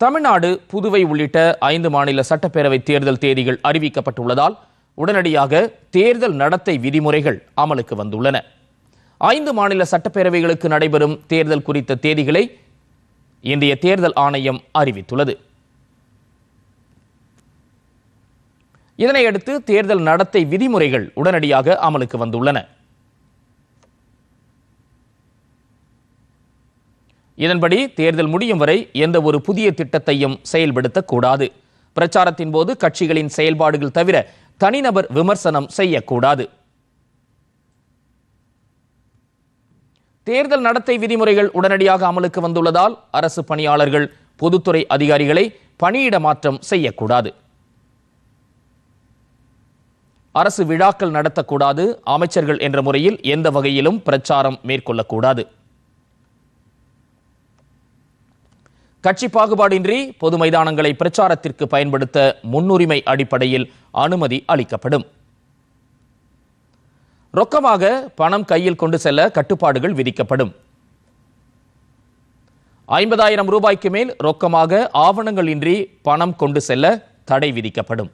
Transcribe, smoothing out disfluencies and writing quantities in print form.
தமிழ்நாடு, புதுவை உள்ளிட்ட 5 மாநில சட்டப்பேரவை தேர்தல் தேதிகள் அறிவிக்கப்பட்டுள்ளதால் உடனடியாக தேர்தல் நடத்தை விதிமுறைகள் அமலுக்கு வந்துள்ளன. 5 மாநில சட்டப்பேரவைகளுக்கு நடைபெறும் தேர்தல் குறித்த தேதிகளை இந்திய தேர்தல் ஆணையம் அறிவித்துள்ளது. இதனையடுத்து தேர்தல் நடத்தை விதிமுறைகள் உடனடியாக அமலுக்கு வந்துள்ளன. இதன்படி தேர்தல் முடியும் வரை எந்த ஒரு புதிய திட்டத்தையும் செயல்படுத்தக்கூடாது. பிரச்சாரத்தின் போது கட்சிகளின் செயல்பாடுகள் தவிர தனிநபர் விமர்சனம் செய்யக்கூடாது. தேர்தல் நடத்தை விதிமுறைகள் உடனடியாக அமலுக்கு வந்துள்ளதால் அரசு பணியாளர்கள், பொதுத்துறை அதிகாரிகளை பணியிட மாற்றம் செய்யக்கூடாது. அரசு விழாக்கள் நடத்தக்கூடாது. அமைச்சர்கள் என்ற முறையில் எந்த வகையிலும் பிரச்சாரம் மேற்கொள்ளக்கூடாது. கட்சி பாகுபாடின்றி பொது மைதானங்களை பிரச்சாரத்திற்கு பயன்படுத்த முன்னுரிமை அடிப்படையில் அனுமதி அளிக்கப்படும். ரொக்கமாக பணம் கையில் கொண்டு செல்ல கட்டுப்பாடுகள் விதிக்கப்படும். 50,000 ரூபாய்க்கு மேல் ரொக்கமாக ஆவணங்கள் இன்றி பணம் கொண்டு செல்ல தடை விதிக்கப்படும்.